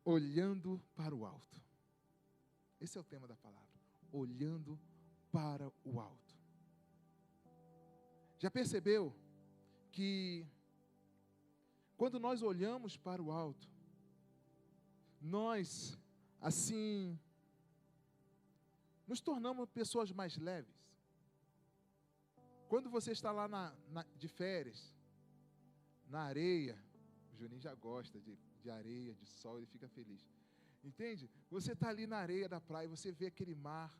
olhando para o alto. Esse é o tema da palavra. Olhando para o alto. Já percebeu que quando nós olhamos para o alto, nós, assim, nos tornamos pessoas mais leves? Quando você está lá de férias, na areia, o Juninho já gosta de areia, de sol, ele fica feliz. Entende? Você está ali na areia da praia, você vê aquele mar,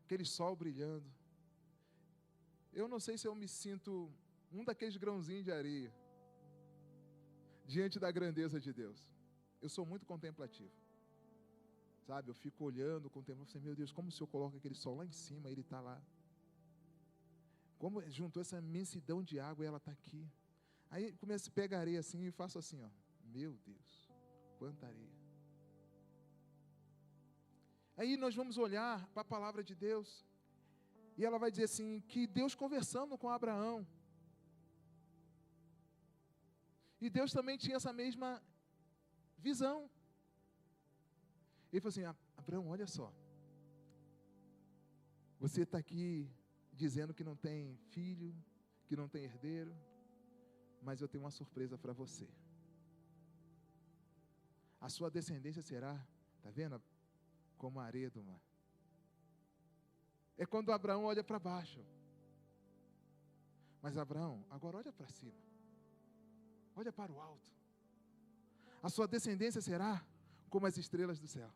aquele sol brilhando. Eu não sei se eu me sinto um daqueles grãozinhos de areia, diante da grandeza de Deus. Eu sou muito contemplativo. Sabe, eu fico olhando, contemplando, assim, meu Deus, como o Senhor coloca aquele sol lá em cima, Ele está lá. Como juntou essa imensidão de água e ela está aqui. Aí começa a pegar areia assim e faço assim, ó. Meu Deus, quanta areia. Aí nós vamos olhar para a palavra de Deus. E ela vai dizer assim, que Deus conversando com Abraão. E Deus também tinha essa mesma visão. Ele falou assim, Abraão, olha só. Você está aqui dizendo que não tem filho, que não tem herdeiro, mas eu tenho uma surpresa para você. A sua descendência será, está vendo, como a areia do mar. É quando Abraão olha para baixo. Mas Abraão, agora olha para cima. Olha para o alto. A sua descendência será como as estrelas do céu.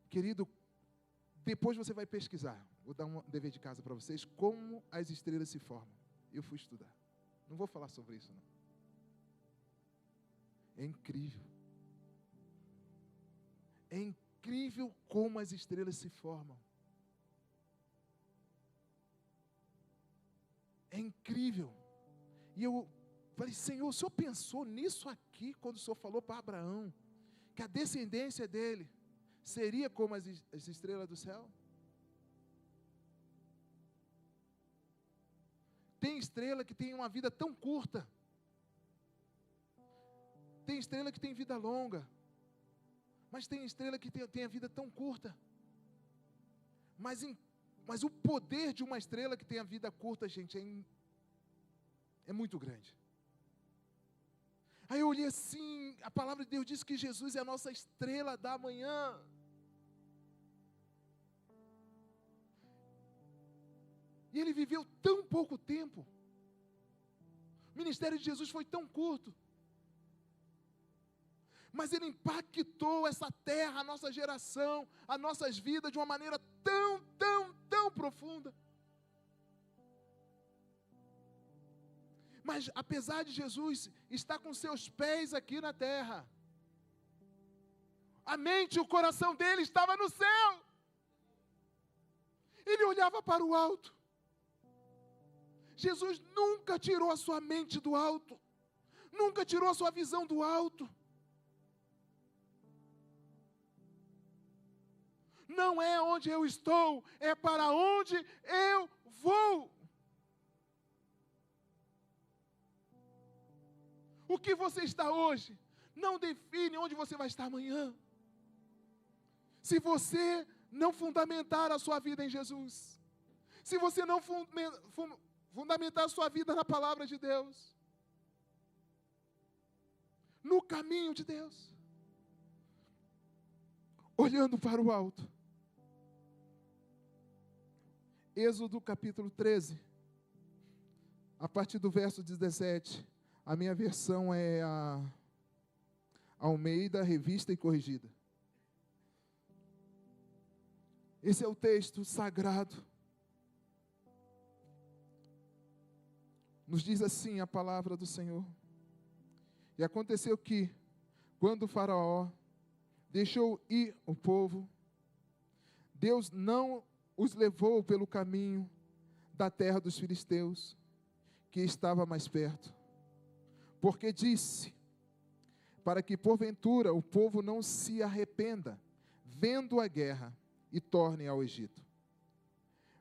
Querido, depois você vai pesquisar. Vou dar um dever de casa para vocês. Como as estrelas se formam. Eu fui estudar. Não vou falar sobre isso, não. É incrível. É incrível como as estrelas se formam. É incrível. E eu falei, Senhor, o Senhor pensou nisso aqui, quando o Senhor falou para Abraão, que a descendência dele seria como as estrelas do céu? Tem estrela que tem uma vida tão curta. Tem estrela que tem vida longa. Mas tem estrela que tem a vida tão curta. Mas o poder de uma estrela que tem a vida curta, gente, é muito grande. Aí eu olhei assim, a palavra de Deus diz que Jesus é a nossa estrela da manhã. E Ele viveu tão pouco tempo. O ministério de Jesus foi tão curto. Mas Ele impactou essa terra, a nossa geração, as nossas vidas de uma maneira tão profunda. Mas apesar de Jesus estar com seus pés aqui na terra, a mente e o coração dele estava no céu. Ele olhava para o alto. Jesus nunca tirou a sua mente do alto. Nunca tirou a sua visão do alto. Não é onde eu estou, é para onde eu vou. O que você está hoje não define onde você vai estar amanhã. Se você não fundamentar a sua vida em Jesus, se você não fundamentar a sua vida na palavra de Deus, no caminho de Deus, olhando para o alto. Êxodo capítulo 13, a partir do verso 17, a minha versão é a Almeida, revista e corrigida. Esse é o texto sagrado. Nos diz assim a palavra do Senhor. E aconteceu que, quando o Faraó deixou ir o povo, Deus não os levou pelo caminho da terra dos filisteus, que estava mais perto, porque disse, para que porventura o povo não se arrependa, vendo a guerra, e torne ao Egito.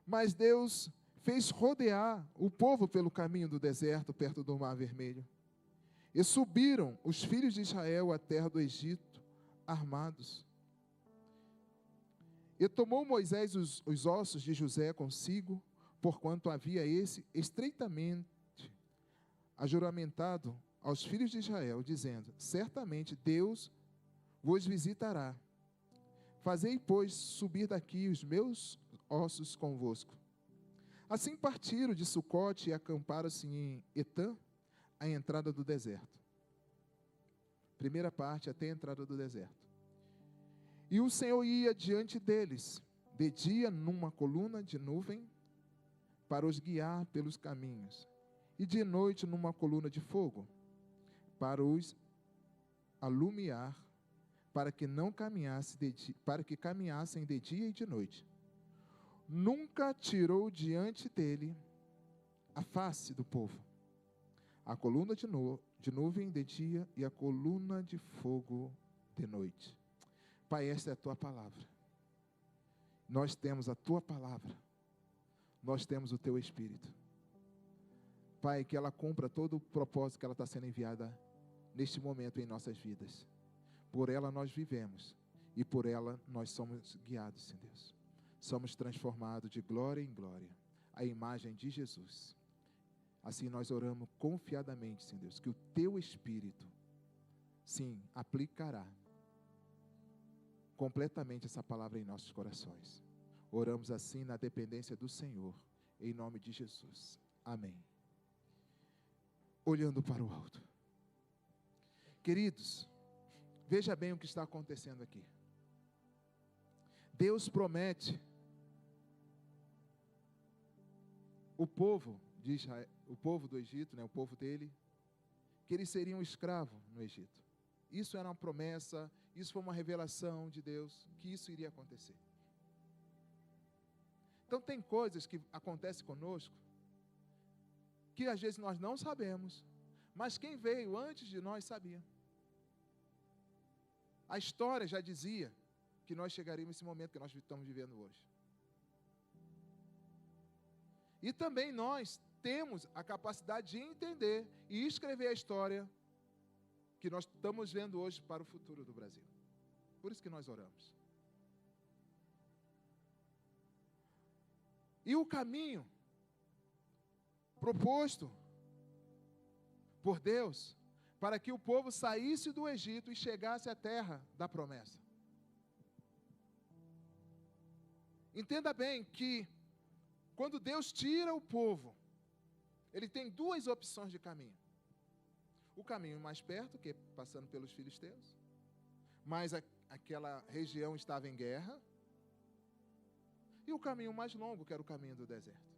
Mas Deus fez rodear o povo pelo caminho do deserto, perto do Mar Vermelho. E subiram os filhos de Israel à terra do Egito, armados. E tomou Moisés os ossos de José consigo, porquanto havia esse estreitamente ajuramentado aos filhos de Israel, dizendo: certamente Deus vos visitará. Fazei, pois, subir daqui os meus ossos convosco. Assim partiram de Sucote e acamparam-se em Etã, à entrada do deserto. Primeira parte, até a entrada do deserto. E o Senhor ia diante deles, de dia numa coluna de nuvem, para os guiar pelos caminhos, e de noite numa coluna de fogo, para os alumiar, para que caminhassem de dia e de noite. Nunca tirou diante dele a face do povo. A coluna de nuvem de dia e a coluna de fogo de noite. Pai, esta é a tua palavra. Nós temos a tua palavra. Nós temos o teu Espírito. Pai, que ela cumpra todo o propósito que ela está sendo enviada neste momento em nossas vidas. Por ela nós vivemos e por ela nós somos guiados, Senhor Deus. Somos transformados de glória em glória, à imagem de Jesus. Assim nós oramos confiadamente, Senhor Deus, que o teu Espírito, sim, aplicará completamente essa palavra em nossos corações. Oramos assim na dependência do Senhor, em nome de Jesus. Amém. Olhando para o alto. Queridos, veja bem o que está acontecendo aqui. Deus promete o povo de Israel, o povo do Egito, o povo dele, que eles seriam escravos no Egito. Isso era uma promessa, isso foi uma revelação de Deus, que isso iria acontecer. Então tem coisas que acontecem conosco, que às vezes nós não sabemos, mas quem veio antes de nós sabia. A história já dizia que nós chegaríamos nesse momento que nós estamos vivendo hoje. E também nós temos a capacidade de entender e escrever a história que nós estamos vendo hoje para o futuro do Brasil. Por isso que nós oramos. E o caminho proposto por Deus para que o povo saísse do Egito e chegasse à terra da promessa. Entenda bem que quando Deus tira o povo, ele tem duas opções de caminho. O caminho mais perto, que é passando pelos filisteus, mas aquela região estava em guerra, e o caminho mais longo, que era o caminho do deserto.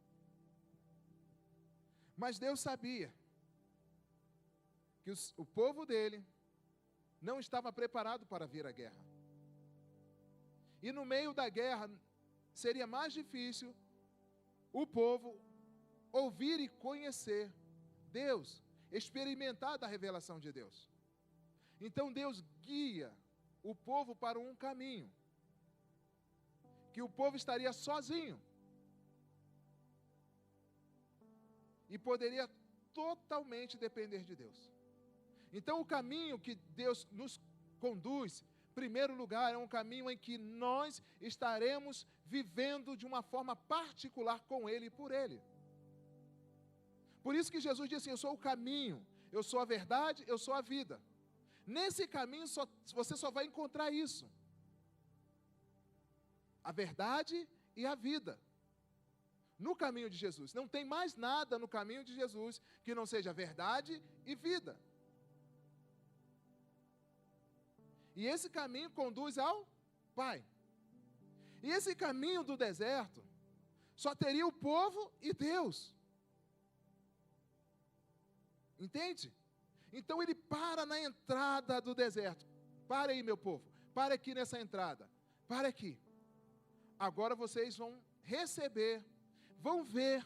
Mas Deus sabia que o povo dele não estava preparado para vir à guerra. E no meio da guerra, seria mais difícil o povo ouvir e conhecer Deus, experimentar da revelação de Deus. Então Deus guia o povo para um caminho, que o povo estaria sozinho, e poderia totalmente depender de Deus. Então o caminho que Deus nos conduz, em primeiro lugar, é um caminho em que nós estaremos vivendo de uma forma particular com Ele e por Ele. Por isso que Jesus disse assim: eu sou o caminho, eu sou a verdade, eu sou a vida. Nesse caminho você só vai encontrar isso: a verdade e a vida. No caminho de Jesus. Não tem mais nada no caminho de Jesus que não seja verdade e vida. E esse caminho conduz ao Pai. E esse caminho do deserto só teria o povo e Deus. Entende? Então ele para na entrada do deserto. Para aí, meu povo. Para aqui nessa entrada. Para aqui. Agora vocês vão receber, vão ver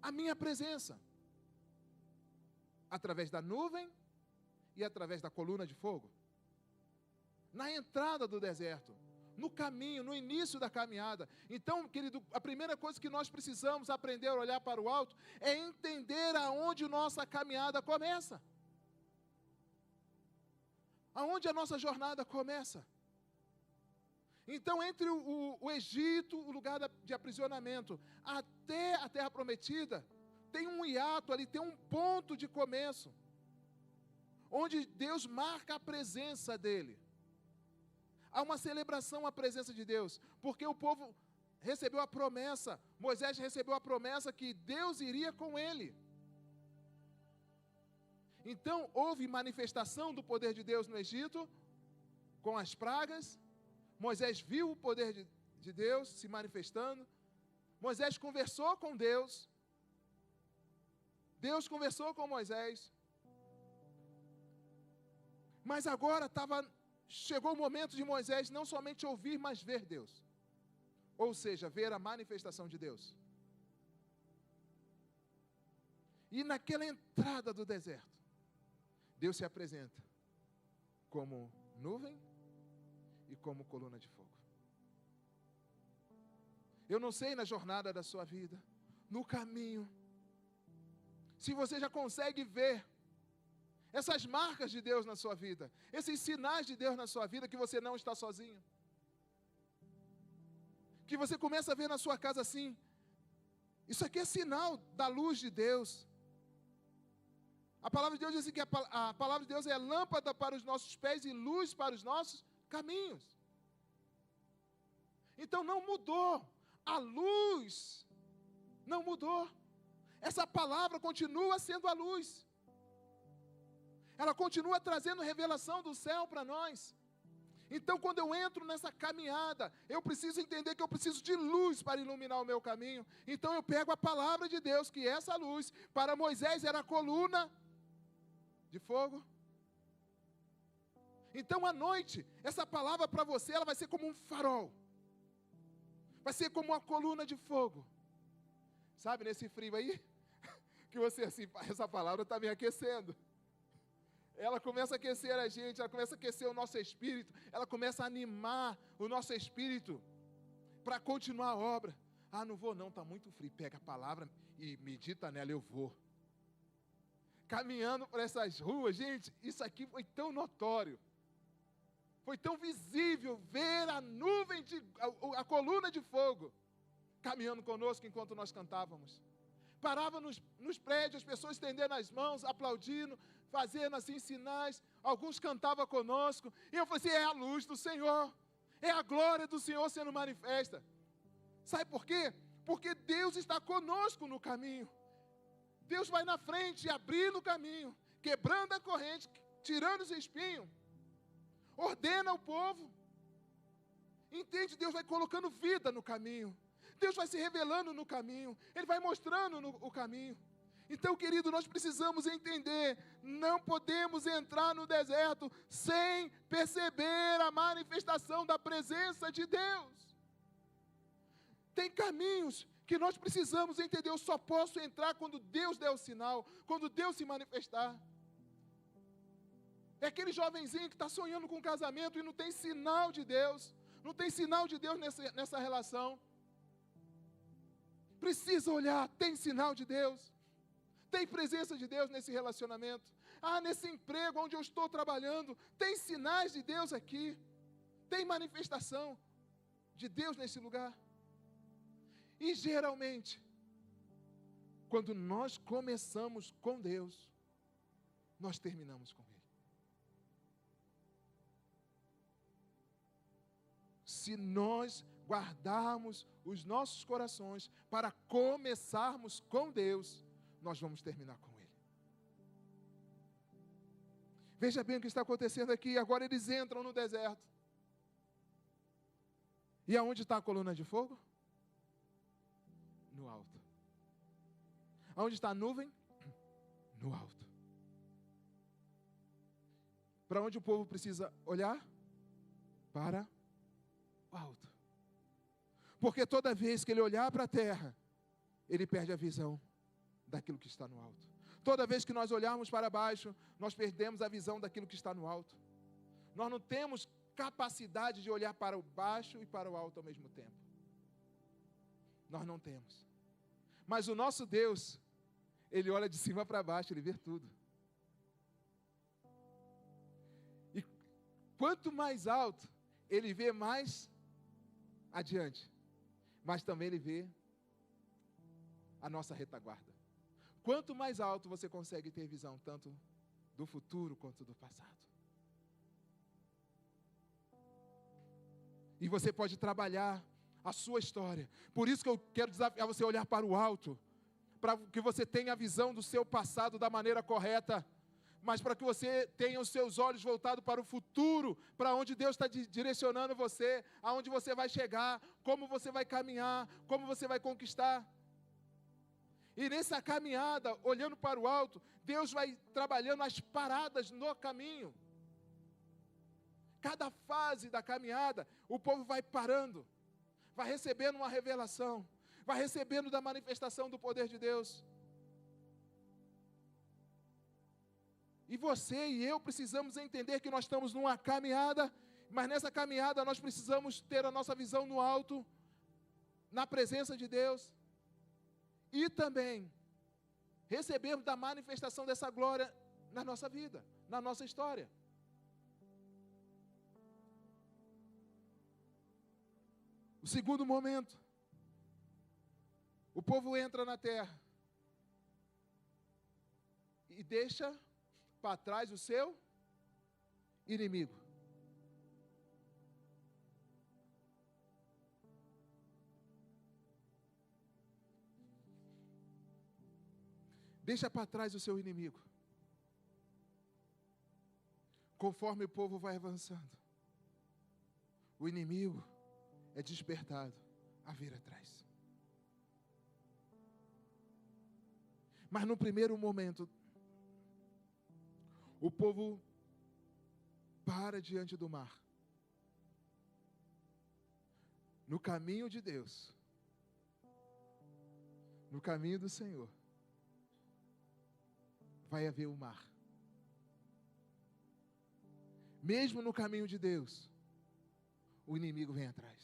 a minha presença. Através da nuvem e através da coluna de fogo. Na entrada do deserto, no caminho, no início da caminhada. Então, querido, a primeira coisa que nós precisamos aprender a olhar para o alto é entender aonde nossa caminhada começa. Aonde a nossa jornada começa. Então, entre o Egito, o lugar de aprisionamento, até a Terra Prometida, tem um hiato ali, tem um ponto de começo, onde Deus marca a presença dele. Há uma celebração à presença de Deus, porque o povo recebeu a promessa, Moisés recebeu a promessa que Deus iria com ele. Então, houve manifestação do poder de Deus no Egito, com as pragas. Moisés viu o poder de Deus se manifestando. Moisés conversou com Deus. Deus conversou com Moisés. Mas agora chegou o momento de Moisés não somente ouvir, mas ver Deus. Ou seja, ver a manifestação de Deus. E naquela entrada do deserto, Deus se apresenta como nuvem e como coluna de fogo. Eu não sei na jornada da sua vida, no caminho, se você já consegue ver essas marcas de Deus na sua vida, esses sinais de Deus na sua vida, que você não está sozinho. Que você começa a ver na sua casa assim, isso aqui é sinal da luz de Deus. A palavra de Deus diz assim que a palavra de Deus é lâmpada para os nossos pés e luz para os nossos caminhos. Então não mudou, a luz não mudou. Essa palavra continua sendo a luz. Ela continua trazendo revelação do céu para nós. Então, quando eu entro nessa caminhada, eu preciso entender que eu preciso de luz para iluminar o meu caminho. Então, eu pego a palavra de Deus, que essa luz, para Moisés era a coluna de fogo. Então, à noite, essa palavra para você, ela vai ser como um farol. Vai ser como uma coluna de fogo. Sabe, nesse frio aí, que você, assim, essa palavra está me aquecendo. Ela começa a aquecer a gente, ela começa a aquecer o nosso espírito, ela começa a animar o nosso espírito para continuar a obra. Ah, não vou não, está muito frio. Pega a palavra e medita nela, eu vou. Caminhando por essas ruas, gente, isso aqui foi tão notório. Foi tão visível ver a nuvem, a coluna de fogo, caminhando conosco enquanto nós cantávamos. Parava nos prédios, as pessoas estendendo as mãos, aplaudindo, fazendo assim sinais. Alguns cantavam conosco. E eu falei assim, é a luz do Senhor. É a glória do Senhor sendo manifesta. Sabe por quê? Porque Deus está conosco no caminho. Deus vai na frente, abrindo o caminho, quebrando a corrente, tirando os espinhos. Ordena o povo. Entende? Deus vai colocando vida no caminho. Deus vai se revelando no caminho. Ele vai mostrando o caminho. Então, querido, nós precisamos entender, não podemos entrar no deserto sem perceber a manifestação da presença de Deus. Tem caminhos que nós precisamos entender. Eu só posso entrar quando Deus der o sinal, quando Deus se manifestar. É aquele jovenzinho que está sonhando com um casamento e não tem sinal de Deus. Não tem sinal de Deus nessa relação. Precisa olhar, tem sinal de Deus. Tem presença de Deus nesse relacionamento. Ah, nesse emprego onde eu estou trabalhando, tem sinais de Deus aqui. Tem manifestação de Deus nesse lugar. E geralmente, quando nós começamos com Deus, nós terminamos com Ele. Se nós guardarmos os nossos corações para começarmos com Deus, nós vamos terminar com Ele. Veja bem o que está acontecendo aqui. Agora eles entram no deserto. E aonde está a coluna de fogo? No alto. Aonde está a nuvem? No alto. Para onde o povo precisa olhar? Para o alto. Porque toda vez que ele olhar para a terra, ele perde a visão daquilo que está no alto. Toda vez que nós olharmos para baixo, nós perdemos a visão daquilo que está no alto. Nós não temos capacidade de olhar para o baixo e para o alto ao mesmo tempo. Nós não temos. Mas o nosso Deus, Ele olha de cima para baixo, Ele vê tudo. Quanto mais alto, ele vê mais adiante. Mas também ele vê a nossa retaguarda. Quanto mais alto você consegue ter visão, tanto do futuro quanto do passado. E você pode trabalhar a sua história. Por isso que eu quero desafiar você a olhar para o alto, para que você tenha a visão do seu passado da maneira correta, mas para que você tenha os seus olhos voltados para o futuro, para onde Deus está direcionando você, aonde você vai chegar, como você vai caminhar, como você vai conquistar. E nessa caminhada, olhando para o alto, Deus vai trabalhando as paradas no caminho. Cada fase da caminhada, o povo vai parando, vai recebendo uma revelação, vai recebendo da manifestação do poder de Deus. E você e eu precisamos entender que nós estamos numa caminhada, mas nessa caminhada nós precisamos ter a nossa visão no alto, na presença de Deus, e também recebermos da manifestação dessa glória na nossa vida, na nossa história. O segundo momento, o povo entra na terra e deixa para trás o seu inimigo. Deixa para trás o seu inimigo. Conforme o povo vai avançando, o inimigo é despertado a vir atrás. Mas no primeiro momento, o povo para diante do mar. No caminho de Deus, no caminho do Senhor, vai haver o mar. Mesmo no caminho de Deus, o inimigo vem atrás.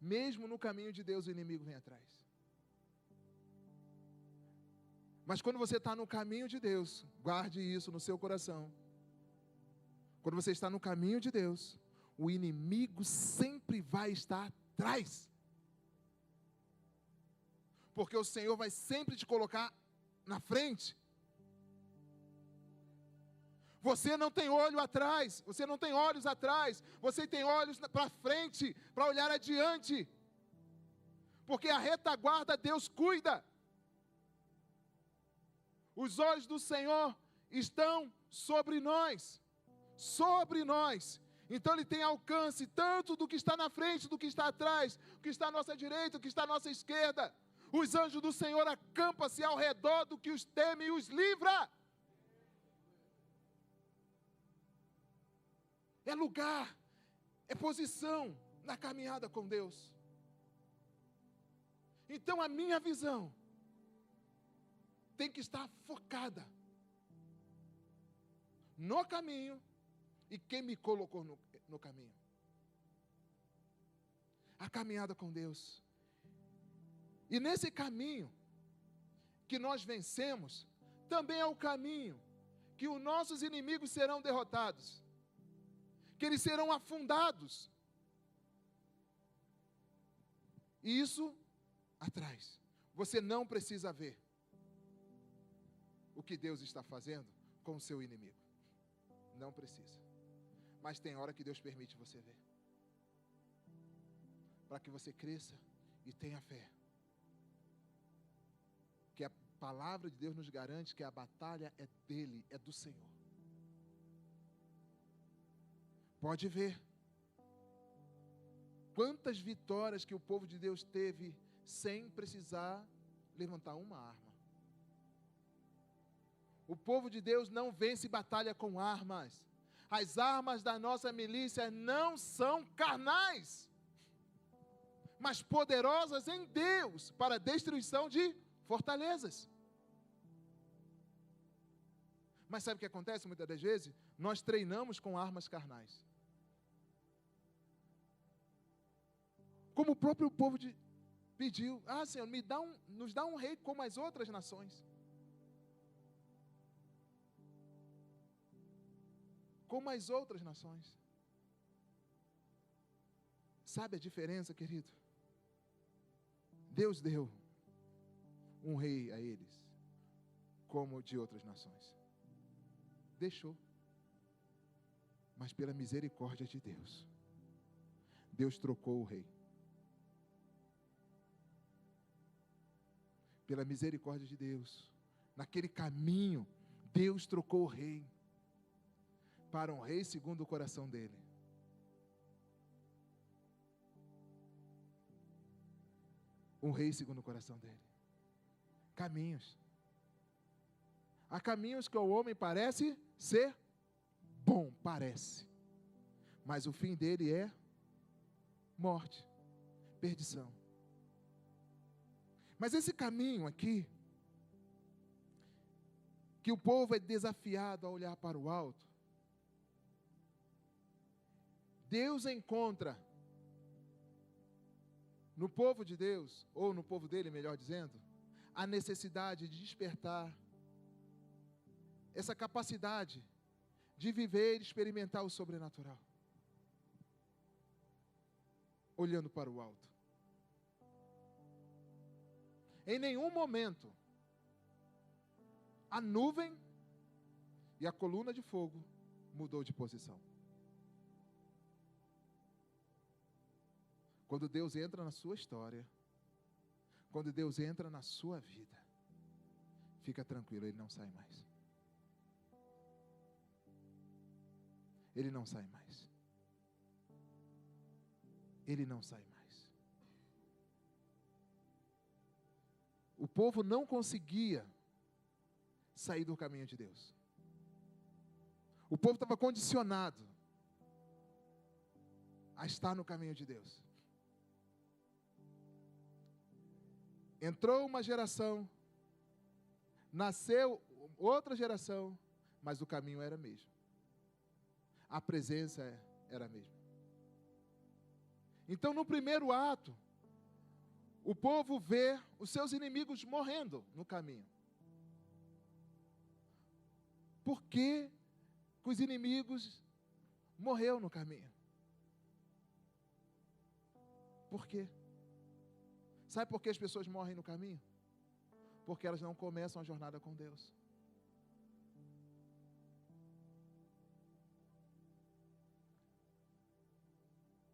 Mesmo no caminho de Deus, o inimigo vem atrás. Mas quando você está no caminho de Deus, guarde isso no seu coração. Quando você está no caminho de Deus, o inimigo sempre vai estar atrás. Porque o Senhor vai sempre te colocar na frente. Você não tem olho atrás, você não tem olhos atrás, você tem olhos para frente, para olhar adiante. Porque a retaguarda Deus cuida. Os olhos do Senhor estão sobre nós, sobre nós. Então Ele tem alcance tanto do que está na frente, do que está atrás, do que está à nossa direita, do que está à nossa esquerda. Os anjos do Senhor acampam-se ao redor do que os teme e os livra. É lugar, é posição na caminhada com Deus. Então a minha visão tem que estar focada no caminho e quem me colocou no caminho. A caminhada com Deus. E nesse caminho que nós vencemos, também é o caminho que os nossos inimigos serão derrotados, que eles serão afundados. E isso atrás. Você não precisa ver o que Deus está fazendo com o seu inimigo. Não precisa. Mas tem hora que Deus permite você ver. Para que você cresça e tenha fé. Que a palavra de Deus nos garante que a batalha é dele, é do Senhor. Pode ver. Quantas vitórias que o povo de Deus teve sem precisar levantar uma arma. O povo de Deus não vence batalha com armas. As armas da nossa milícia não são carnais, mas poderosas em Deus para a destruição de fortalezas. Mas sabe o que acontece muitas das vezes? Nós treinamos com armas carnais. Como o próprio povo pediu, Senhor, nos dá um rei como as outras nações. como as outras nações. Sabe a diferença, querido? Deus deu um rei a eles, como de outras nações. Deixou. Mas pela misericórdia de Deus, Deus trocou o rei. Pela misericórdia de Deus, naquele caminho, Deus trocou o rei para um rei segundo o coração dele. Um rei segundo o coração dele. Caminhos. Há caminhos que ao homem parece ser bom, parece. Mas o fim dele é morte, perdição. Mas esse caminho aqui, que o povo é desafiado a olhar para o alto, Deus encontra no povo de Deus, ou no povo dele, melhor dizendo, a necessidade de despertar essa capacidade de viver e experimentar o sobrenatural, olhando para o alto. Em nenhum momento, a nuvem e a coluna de fogo mudou de posição. Quando Deus entra na sua história, quando Deus entra na sua vida, fica tranquilo, Ele não sai mais. Ele não sai mais. Ele não sai mais. O povo não conseguia sair do caminho de Deus. O povo estava condicionado a estar no caminho de Deus. Entrou uma geração, nasceu outra geração, mas o caminho era o mesmo. A presença era a mesma. Então, no primeiro ato, o povo vê os seus inimigos morrendo no caminho. Por que os inimigos morreram no caminho? Por quê? Sabe por que as pessoas morrem no caminho? Porque elas não começam a jornada com Deus.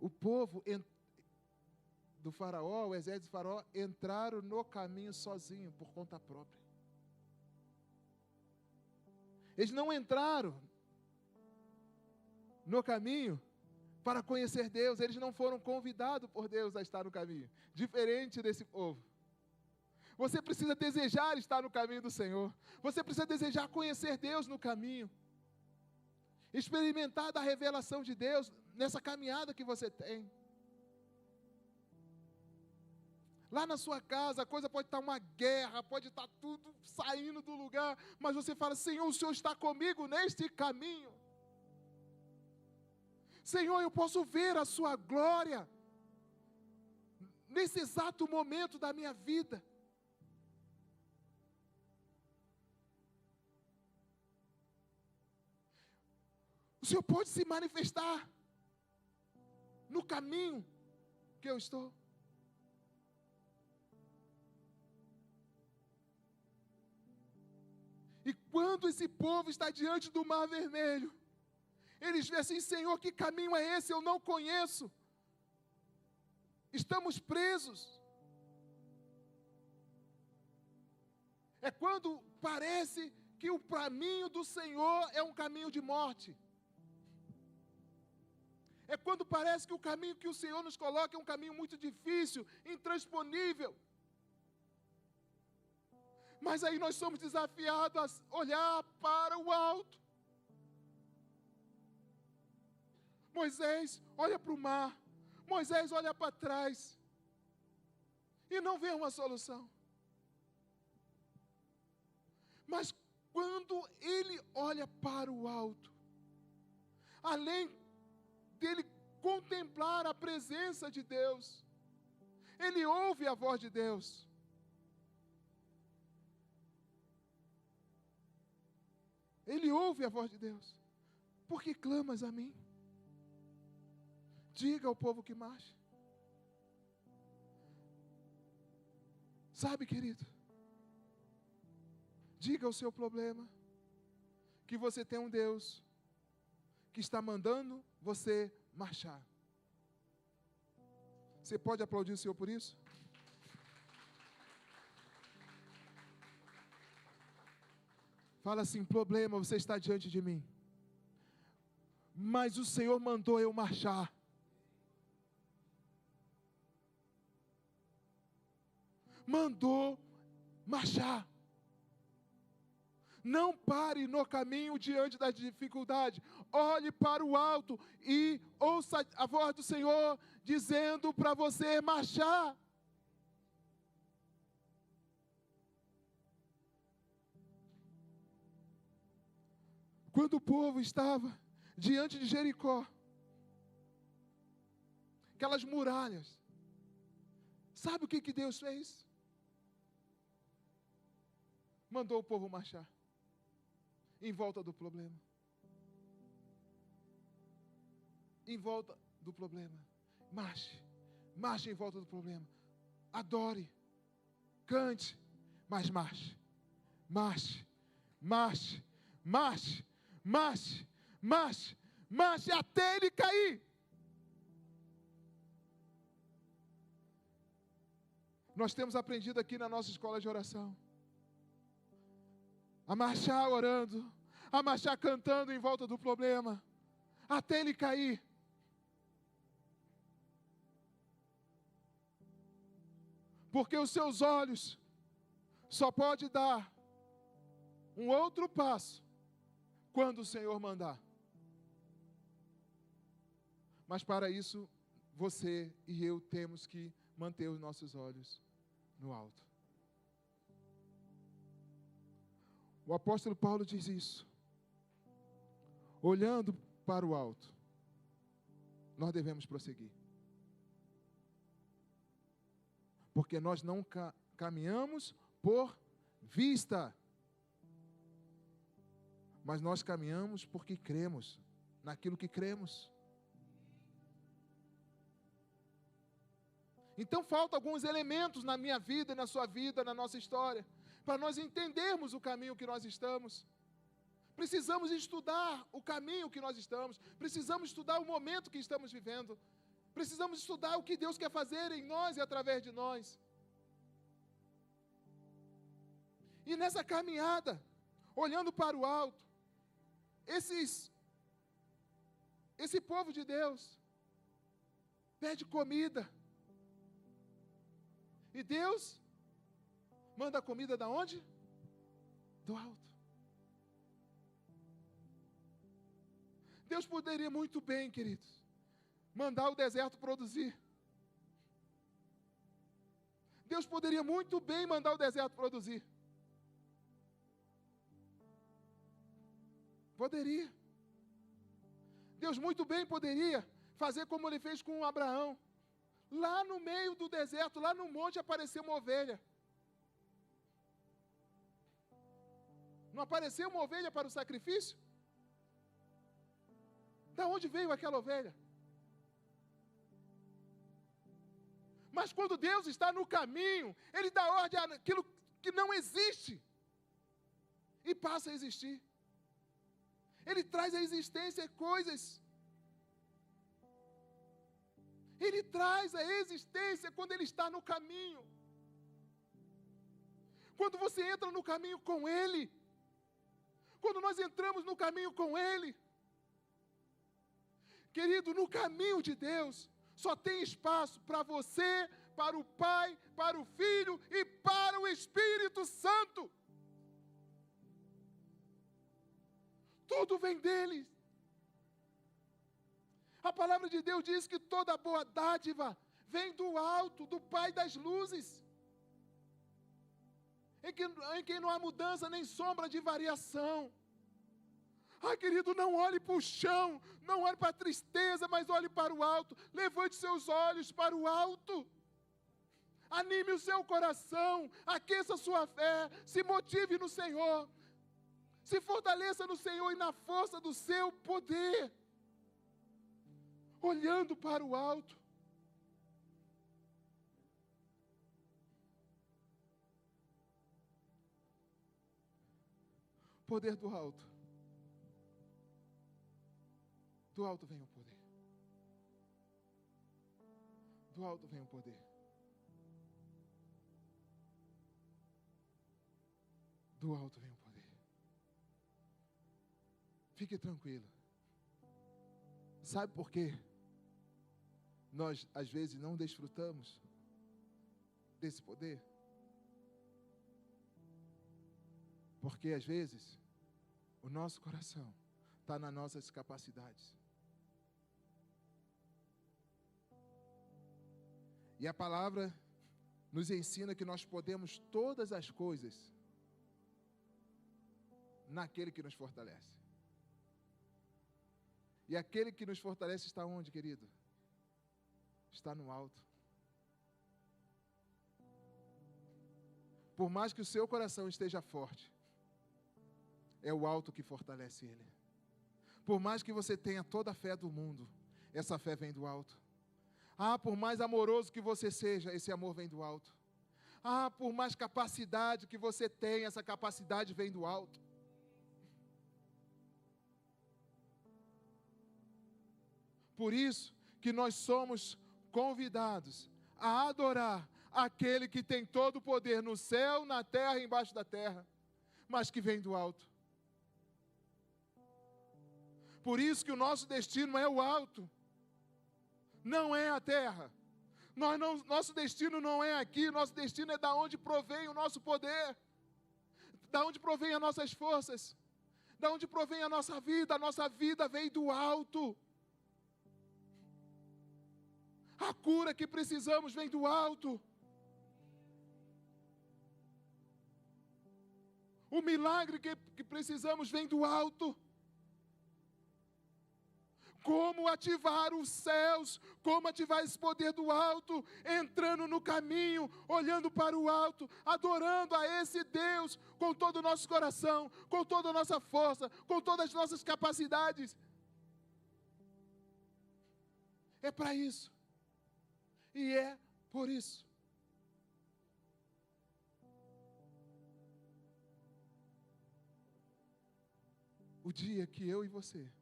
O povo do faraó, o exército do faraó, entraram no caminho sozinho, por conta própria. Eles não entraram no caminho para conhecer Deus, eles não foram convidados por Deus a estar no caminho, diferente desse povo. Você precisa desejar estar no caminho do Senhor, você precisa desejar conhecer Deus no caminho, experimentar da revelação de Deus nessa caminhada que você tem. Lá na sua casa, a coisa pode estar uma guerra, pode estar tudo saindo do lugar, mas você fala: Senhor, o Senhor está comigo neste caminho. Senhor, eu posso ver a sua glória nesse exato momento da minha vida. O Senhor pode se manifestar no caminho que eu estou. E quando esse povo está diante do Mar Vermelho, eles veem assim: Senhor, que caminho é esse? Eu não conheço. Estamos presos. É quando parece que o caminho do Senhor é um caminho de morte. É quando parece que o caminho que o Senhor nos coloca é um caminho muito difícil, intransponível. Mas aí nós somos desafiados a olhar para o alto. Moisés olha para o mar, Moisés olha para trás e não vê uma solução. Mas quando ele olha para o alto, além dele contemplar a presença de Deus, ele ouve a voz de Deus. Ele ouve a voz de Deus. Por que clamas a mim? Diga ao povo que marche. Sabe, querido? Diga o seu problema. Que você tem um Deus que está mandando você marchar. Você pode aplaudir o Senhor por isso? Fala assim: problema, você está diante de mim, mas o Senhor mandou eu marchar. Mandou marchar. Não pare no caminho diante da dificuldade. Olhe para o alto e ouça a voz do Senhor dizendo para você marchar. Quando o povo estava diante de Jericó, aquelas muralhas, sabe o que Deus fez? Mandou o povo marchar em volta do problema. Em volta do problema. Marche. Marche em volta do problema. Adore. Cante. Mas marche. Marche. Marche. Marche. Marche. Marche. Marche até ele cair. Nós temos aprendido aqui na nossa escola de oração a marchar orando, a marchar cantando em volta do problema, até ele cair. Porque os seus olhos só podem dar um outro passo quando o Senhor mandar. Mas para isso, você e eu temos que manter os nossos olhos no alto. O apóstolo Paulo diz isso. Olhando para o alto, nós devemos prosseguir. Porque nós não caminhamos por vista, mas nós caminhamos porque cremos naquilo que cremos. Então faltam alguns elementos na minha vida e na sua vida, na nossa história, para nós entendermos o caminho que nós estamos. Precisamos estudar o caminho que nós estamos. Precisamos estudar o momento que estamos vivendo. Precisamos estudar o que Deus quer fazer em nós e através de nós. E nessa caminhada, olhando para o alto, esse povo de Deus pede comida. E Deus manda a comida da onde? Do alto. Deus poderia muito bem, queridos, mandar o deserto produzir. Deus poderia muito bem mandar o deserto produzir. Poderia. Deus muito bem poderia fazer como Ele fez com Abraão. Lá no meio do deserto, lá no monte, apareceu uma ovelha. Não apareceu uma ovelha para o sacrifício? Da onde veio aquela ovelha? Mas quando Deus está no caminho, Ele dá ordem àquilo que não existe e passa a existir. Ele traz à existência coisas. Ele traz a existência quando Ele está no caminho. Quando você entra no caminho com Ele. Quando nós entramos no caminho com Ele. Querido, no caminho de Deus, só tem espaço para você, para o Pai, para o Filho e para o Espírito Santo. Tudo vem dele. A palavra de Deus diz que toda boa dádiva vem do alto, do Pai das luzes, em quem não há mudança nem sombra de variação. Ai, querido, não olhe para o chão, não olhe para a tristeza, mas olhe para o alto. Levante seus olhos para o alto. Anime o seu coração, aqueça a sua fé, se motive no Senhor. Se fortaleça no Senhor e na força do seu poder. Olhando para o alto. Poder do alto. Do alto vem o poder. Do alto vem o poder. Do alto vem o poder. Fique tranquilo. Sabe por quê? Nós, às vezes, não desfrutamos desse poder. Porque, às vezes, o nosso coração está nas nossas capacidades. E a palavra nos ensina que nós podemos todas as coisas naquele que nos fortalece. E aquele que nos fortalece está onde, querido? Está no alto. Por mais que o seu coração esteja forte, é o alto que fortalece ele. Por mais que você tenha toda a fé do mundo, essa fé vem do alto. Ah, por mais amoroso que você seja, esse amor vem do alto. Ah, por mais capacidade que você tenha, essa capacidade vem do alto. Por isso que nós somos convidados a adorar aquele que tem todo o poder no céu, na terra e embaixo da terra, mas que vem do alto. Por isso que o nosso destino é o alto, não é a terra. Nosso destino não é aqui, nosso destino é da onde provém o nosso poder, da onde provém as nossas forças, da onde provém a nossa vida vem do alto. A cura que precisamos vem do alto. O milagre que precisamos vem do alto. Como ativar os céus, como ativar esse poder do alto, entrando no caminho, olhando para o alto, adorando a esse Deus com todo o nosso coração, com toda a nossa força, com todas as nossas capacidades. É para isso. E é por isso. O dia que eu e você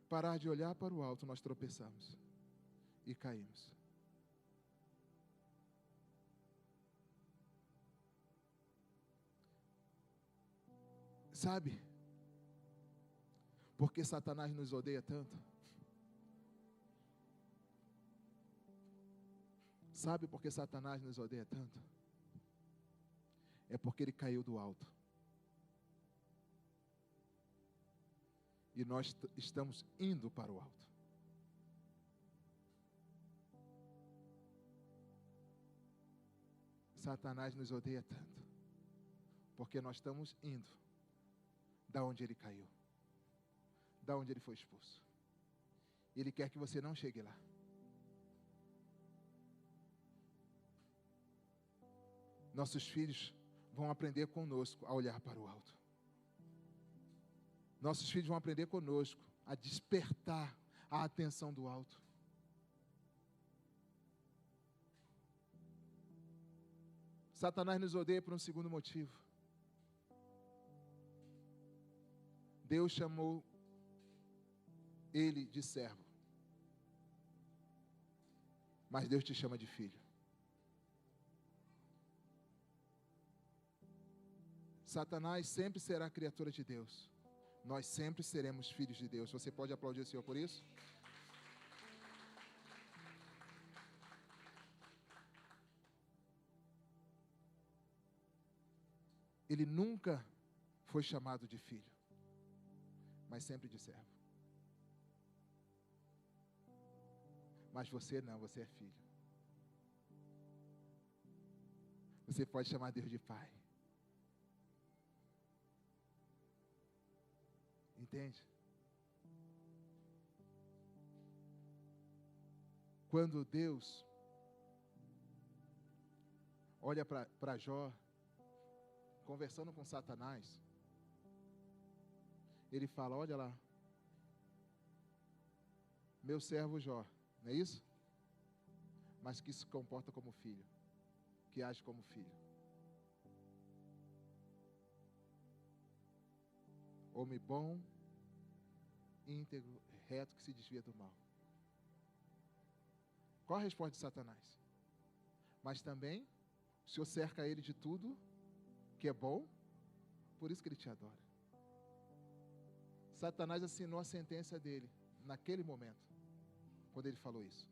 parar de olhar para o alto, nós tropeçamos e caímos. Sabe? Porque Satanás nos odeia tanto. Sabe por que Satanás nos odeia tanto? É porque ele caiu do alto. E nós estamos indo para o alto. Satanás nos odeia tanto, porque nós estamos indo da onde ele caiu, da onde ele foi expulso. Ele quer que você não chegue lá. Nossos filhos vão aprender conosco a olhar para o alto. Nossos filhos vão aprender conosco a despertar a atenção do alto. Satanás nos odeia por um segundo motivo. Deus chamou ele de servo, mas Deus te chama de filho. Satanás sempre será criatura de Deus. Nós sempre seremos filhos de Deus. Você pode aplaudir o Senhor por isso? Ele nunca foi chamado de filho, mas sempre de servo. Mas você não, você é filho. Você pode chamar Deus de Pai. Entende? Quando Deus olha para Jó, conversando com Satanás, ele fala, olha lá, meu servo Jó, não é isso? Mas que se comporta como filho, que age como filho. Homem bom, íntegro, reto, que se desvia do mal. Qual a resposta de Satanás? Mas também, o Senhor cerca ele de tudo que é bom, por isso que ele te adora. Satanás assinou a sentença dele, naquele momento, quando ele falou isso.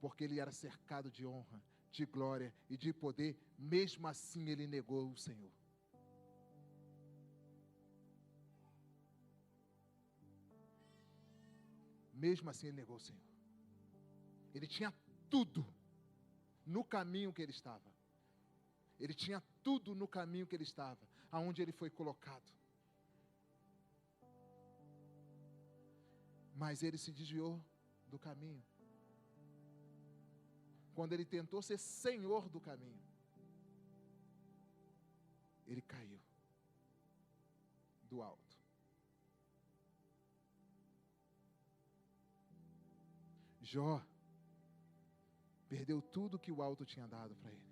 Porque ele era cercado de honra, de glória e de poder, mesmo assim ele negou o Senhor. Mesmo assim ele negou o Senhor. Ele tinha tudo no caminho que ele estava. Ele tinha tudo no caminho que ele estava, aonde ele foi colocado. Mas ele se desviou do caminho. Quando ele tentou ser senhor do caminho, ele caiu do alto. Jó perdeu tudo que o alto tinha dado para ele.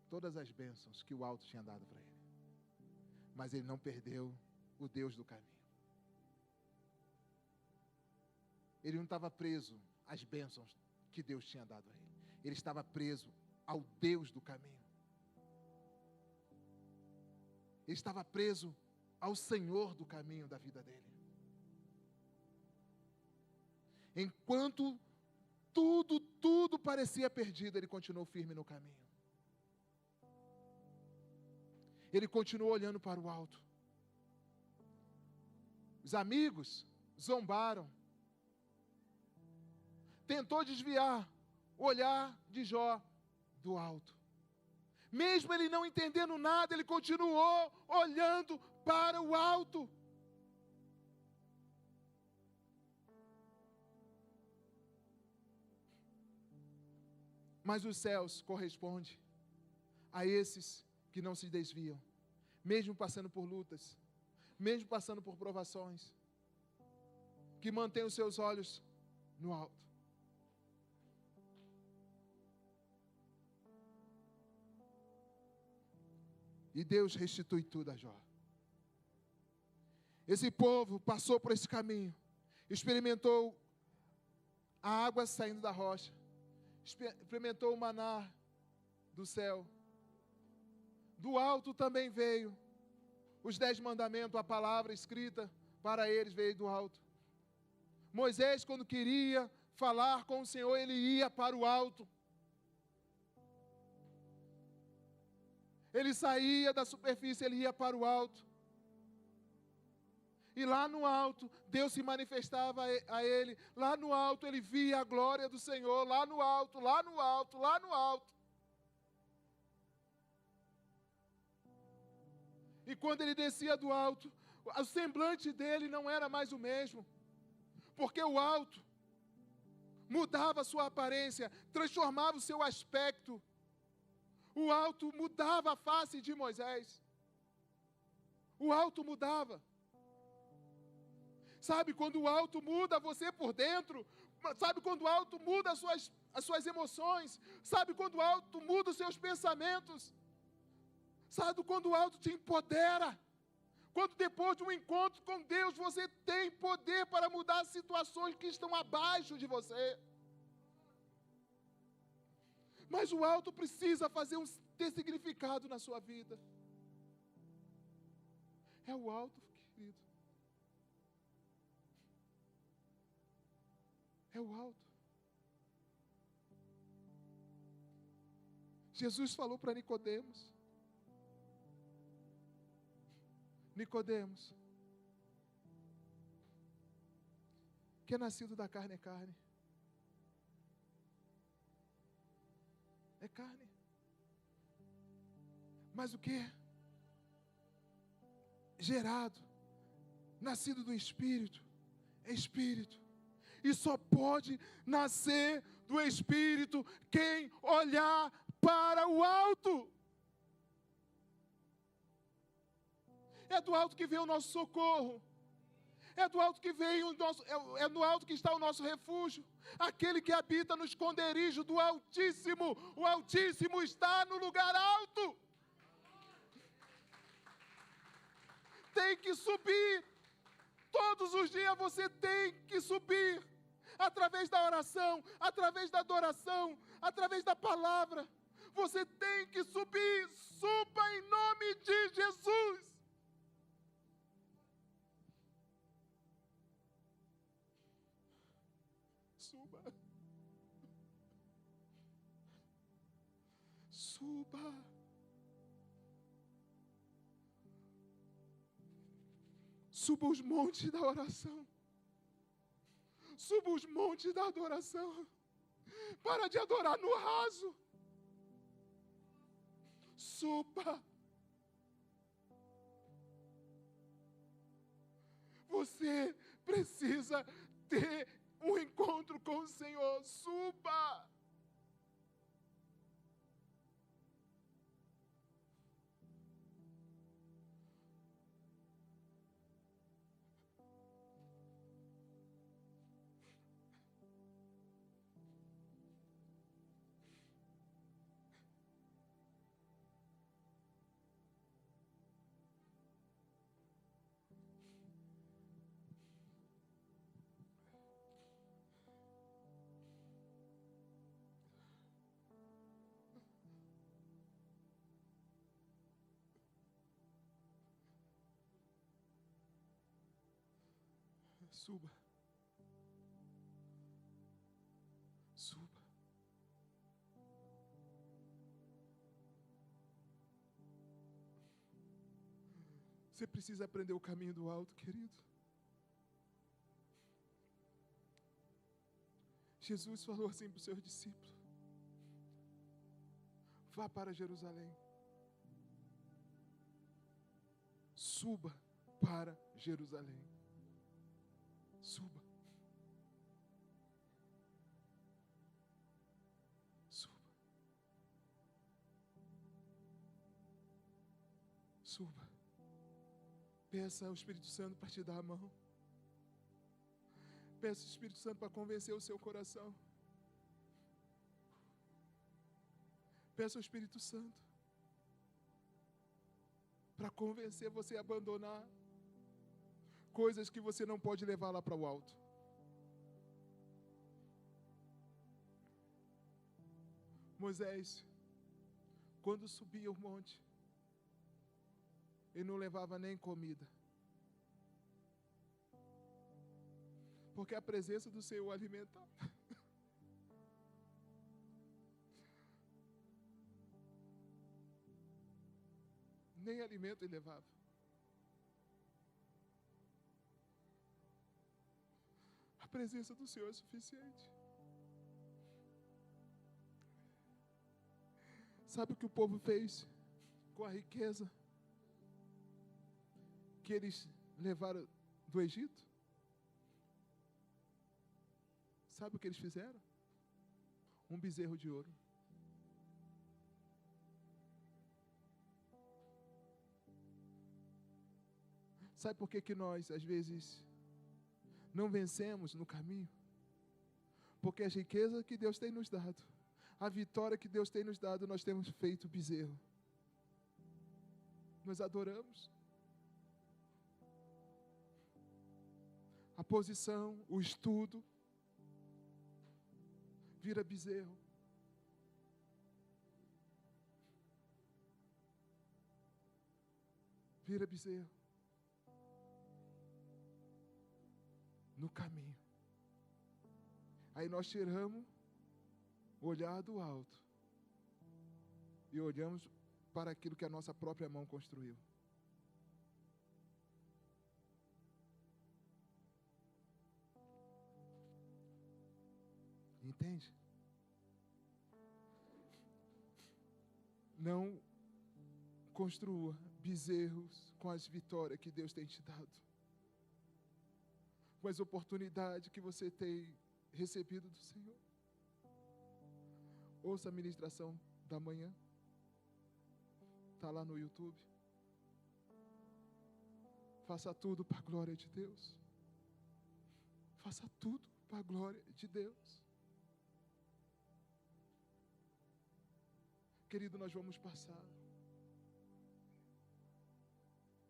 Todas as bênçãos que o alto tinha dado para ele. Mas ele não perdeu o Deus do caminho. Ele não estava preso às bênçãos que Deus tinha dado a ele. Ele estava preso ao Deus do caminho. Ele estava preso ao Senhor do caminho da vida dele. Enquanto tudo parecia perdido, ele continuou firme no caminho. Ele continuou olhando para o alto. Os amigos zombaram. Tentou desviar o olhar de Jó do alto. Mesmo ele não entendendo nada, ele continuou olhando para o alto. Mas os céus correspondem a esses que não se desviam, mesmo passando por lutas, mesmo passando por provações, que mantêm os seus olhos no alto. E Deus restitui tudo a Jó. Esse povo passou por esse caminho, experimentou a água saindo da rocha, experimentou o maná do céu. Do alto também veio os 10 mandamentos, a palavra escrita para eles veio do alto. Moisés, quando queria falar com o Senhor, ele ia para o alto. Ele saía da superfície, ele ia para o alto. E lá no alto, Deus se manifestava a ele. Lá no alto, ele via a glória do Senhor. Lá no alto, lá no alto, lá no alto. E quando ele descia do alto, o semblante dele não era mais o mesmo. Porque o alto mudava a sua aparência, transformava o seu aspecto. O alto mudava a face de Moisés. O alto mudava. Sabe quando o alto muda você por dentro? Sabe quando o alto muda as suas emoções? Sabe quando o alto muda os seus pensamentos? Sabe quando o alto te empodera? Quando depois de um encontro com Deus, você tem poder para mudar as situações que estão abaixo de você. Mas o alto precisa ter significado na sua vida. É o alto, querido. É o alto. Jesus falou para Nicodemos. Nicodemos, que é nascido da carne é carne. É carne. Mas o que? Gerado, nascido do Espírito, é Espírito. E só pode nascer do Espírito quem olhar para o alto. É do alto que vem o nosso socorro. É do alto que vem o nosso, é do alto que está o nosso refúgio. Aquele que habita no esconderijo do Altíssimo. O Altíssimo está no lugar alto. Tem que subir. Todos os dias você tem que subir. Através da oração, através da adoração, através da palavra. Você tem que subir. Suba em nome de Jesus. Suba. Suba. Suba os montes da oração. Suba os montes da adoração. Para de adorar no raso. Suba. Você precisa ter um encontro com o Senhor. Suba. Suba. Suba. Você precisa aprender o caminho do alto, querido. Jesus falou assim para os seus discípulos: vá para Jerusalém. Suba para Jerusalém. Suba. Suba. Suba. Peça ao Espírito Santo para te dar a mão. Peça ao Espírito Santo para convencer o seu coração. Peça ao Espírito Santo para convencer você a abandonar coisas que você não pode levar lá para o alto. Moisés, quando subia o monte, ele não levava nem comida. Porque a presença do Senhor o alimentava. Nem alimento ele levava. A presença do Senhor é suficiente. Sabe o que o povo fez com a riqueza que eles levaram do Egito? Sabe o que eles fizeram? Um bezerro de ouro. Sabe por que nós, às vezes, não vencemos no caminho? Porque as riquezas que Deus tem nos dado, a vitória que Deus tem nos dado, nós temos feito bezerro. Nós adoramos. A posição, o estudo, vira bezerro. Vira bezerro. No caminho. Aí nós tiramos o olhar do alto e olhamos para aquilo que a nossa própria mão construiu. Entende? Não construa bezerros com as vitórias que Deus tem te dado, com as oportunidades que você tem recebido do Senhor. Ouça a ministração da manhã. Está lá no YouTube. Faça tudo para a glória de Deus. Faça tudo para a glória de Deus. Querido, nós vamos passar.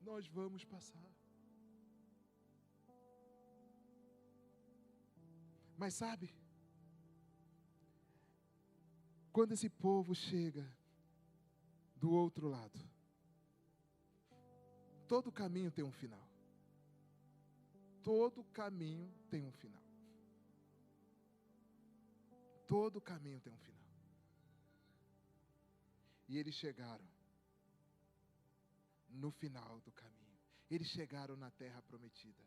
Nós vamos passar. Mas sabe, quando esse povo chega do outro lado, todo caminho tem um final. Todo caminho tem um final. Todo caminho tem um final. E eles chegaram no final do caminho. Eles chegaram na terra prometida.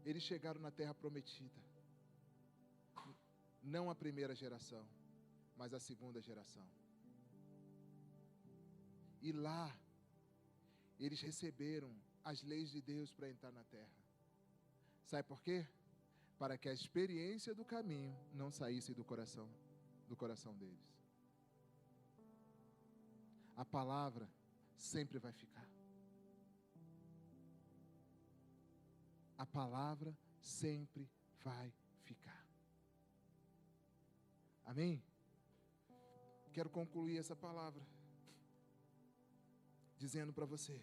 Eles chegaram na terra prometida. Não a primeira geração, mas a segunda geração. E lá, eles receberam as leis de Deus para entrar na terra. Sabe por quê? Para que a experiência do caminho não saísse do coração deles. A palavra sempre vai ficar. A palavra sempre vai ficar. Amém? Quero concluir essa palavra dizendo para você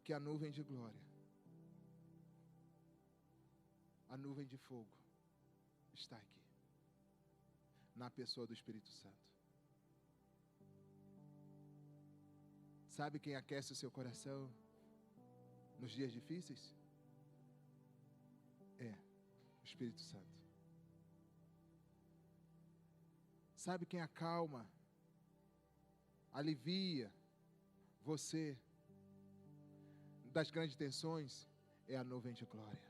que a nuvem de glória, a nuvem de fogo está aqui, na pessoa do Espírito Santo. Sabe quem aquece o seu coração nos dias difíceis? É o Espírito Santo. Sabe quem acalma, alivia você das grandes tensões? É a nuvem de glória.